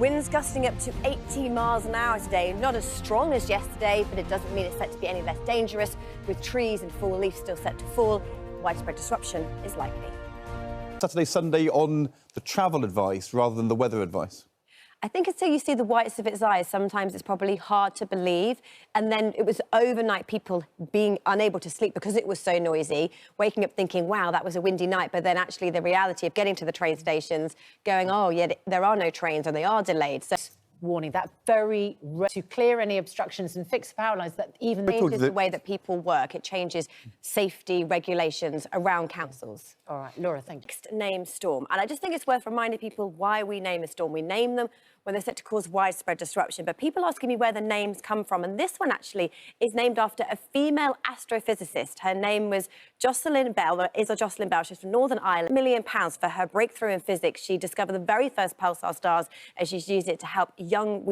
Winds gusting up to 80 miles an hour today. Not as strong as yesterday, but it doesn't mean it's set to be any less dangerous. With trees and fall leaves still set to fall, widespread disruption is likely. Saturday, Sunday on the travel advice rather than the weather advice? I think until you see the whites of its eyes, sometimes it's probably hard to believe. And then it was overnight people being unable to sleep because it was so noisy, waking up thinking, wow, that was a windy night. But then actually the reality of getting to the train stations, going, oh, yeah, there are no trains and they are delayed. So warning that very to clear any obstructions and fix power lines that even changes the way that people work. It changes safety regulations around councils. All right, Laura, thank you. Next name storm. And I just think it's worth reminding people why we name a storm. We name them when they're set to cause widespread disruption. But people asking me where the names come from. And this one actually is named after a female astrophysicist. Her name was Jocelyn Bell, Jocelyn Bell. She's from Northern Ireland. £1 million for her breakthrough in physics. She discovered the very first pulsar stars, and she's used it to help young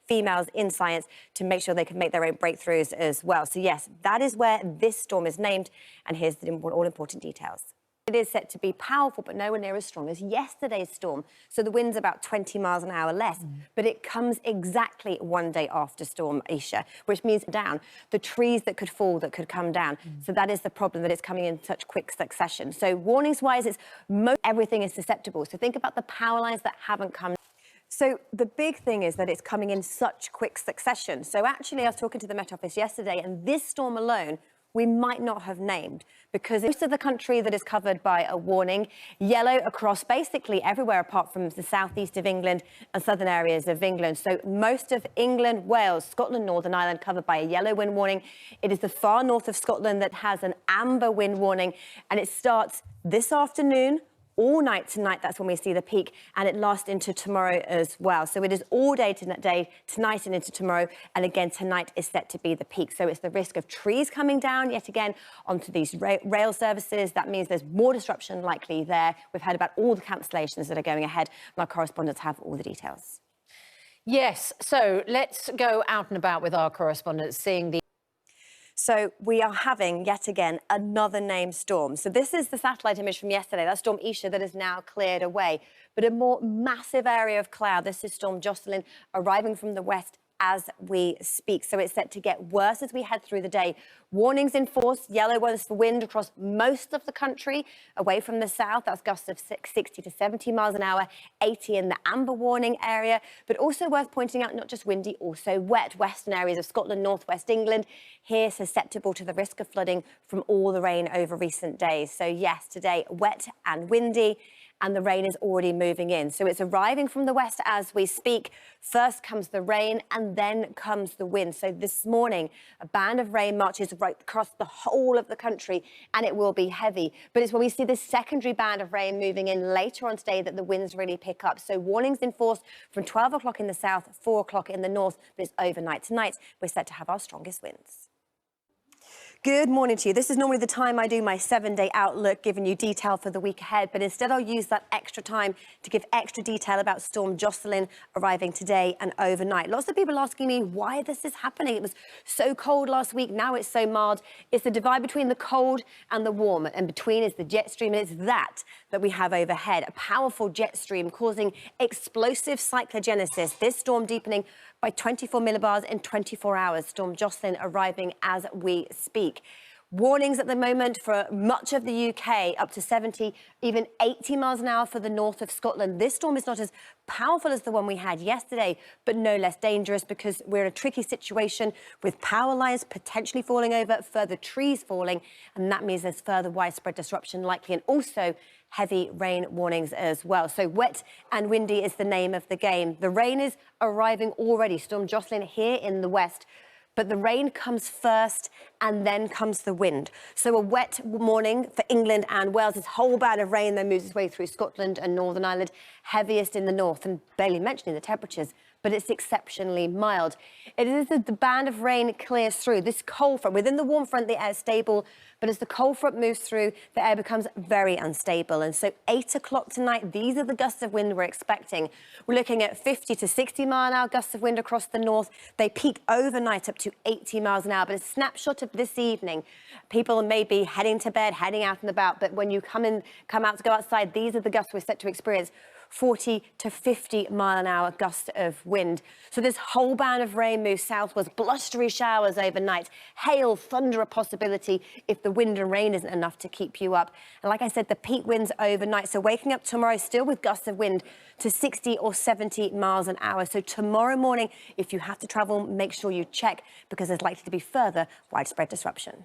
females in science to make sure they can make their own breakthroughs as well. So yes, that is where this storm is named. And here's the all-important details. It is set to be powerful, but nowhere near as strong as yesterday's storm. So the wind's about 20 miles an hour less, but it comes exactly one day after Storm Isha, which means down. The trees that could fall, that could come down. So that is the problem, that it's coming in such quick succession. So warnings-wise, everything is susceptible. So think about the power lines that haven't come. So the big thing is that it's coming in such quick succession. So actually, I was talking to the Met Office yesterday, and this storm alone we might not have named, because most of the country that is covered by a warning, yellow across basically everywhere apart from the southeast of England and southern areas of England. So most of England, Wales, Scotland, Northern Ireland covered by a yellow wind warning. It is the far north of Scotland that has an amber wind warning, and it starts this afternoon, all night tonight. That's when we see the peak, and it lasts into tomorrow as well. So it is all day tonight and into tomorrow, and again tonight is set to be the peak. So it's the risk of trees coming down yet again onto these rail services. That means there's more disruption likely there. We've heard about all the cancellations that are going ahead, and our correspondents have all the details. Yes, so let's go out and about with our correspondents, seeing the... So we are having, yet again, another named storm. So this is the satellite image from yesterday. That's Storm Isha that is now cleared away. But a more massive area of cloud. This is Storm Jocelyn arriving from the west as we speak. So it's set to get worse as we head through the day. Warnings in force, yellow ones for wind across most of the country, away from the south. That's gusts of 60 to 70 miles an hour, 80 in the amber warning area. But also worth pointing out, not just windy, also wet. Western areas of Scotland, northwest England, here susceptible to the risk of flooding from all the rain over recent days. So yes, today wet and windy, and the rain is already moving in. So it's arriving from the west as we speak. First comes the rain and then comes the wind. So this morning, a band of rain marches right across the whole of the country, and it will be heavy. But it's when we see this secondary band of rain moving in later on today that the winds really pick up. So warnings in force from 12 o'clock in the south, 4 o'clock in the north, but it's overnight tonight. We're set to have our strongest winds. Good morning to you. This is normally the time I do my 7-day outlook, giving you detail for the week ahead, but instead I'll use that extra time to give extra detail about Storm Jocelyn arriving today and overnight. Lots of people asking me why this is happening. It was so cold last week, now it's so mild. It's the divide between the cold and the warm, and between is the jet stream, and it's that we have overhead. A powerful jet stream causing explosive cyclogenesis. This storm deepening by 24 millibars in 24 hours. Storm Jocelyn arriving as we speak. Warnings at the moment for much of the UK, up to 70, even 80 miles an hour for the north of Scotland. This storm is not as powerful as the one we had yesterday, but no less dangerous, because we're in a tricky situation with power lines potentially falling over, further trees falling, and that means there's further widespread disruption likely, and also heavy rain warnings as well. So wet and windy is the name of the game. The rain is arriving already. Storm Jocelyn here in the west. But the rain comes first and then comes the wind. So a wet morning for England and Wales. This whole band of rain then moves its way through Scotland and Northern Ireland, heaviest in the north, and barely mentioning the temperatures, but it's exceptionally mild. It is as the band of rain clears through. This cold front, within the warm front, the air is stable, but as the cold front moves through, the air becomes very unstable. And so 8 o'clock tonight, these are the gusts of wind we're expecting. We're looking at 50 to 60 mile an hour gusts of wind across the north. They peak overnight up to 80 miles an hour. But a snapshot of this evening, people may be heading to bed, heading out and about, but when you come out to go outside, these are the gusts we're set to experience. 40 to 50 mile an hour gusts of wind. So this whole band of rain moves southwards, blustery showers overnight, hail, thunder a possibility if the wind and rain isn't enough to keep you up. And like I said, the peak winds overnight. So waking up tomorrow still with gusts of wind to 60 or 70 miles an hour. So tomorrow morning, if you have to travel, make sure you check because there's likely to be further widespread disruption.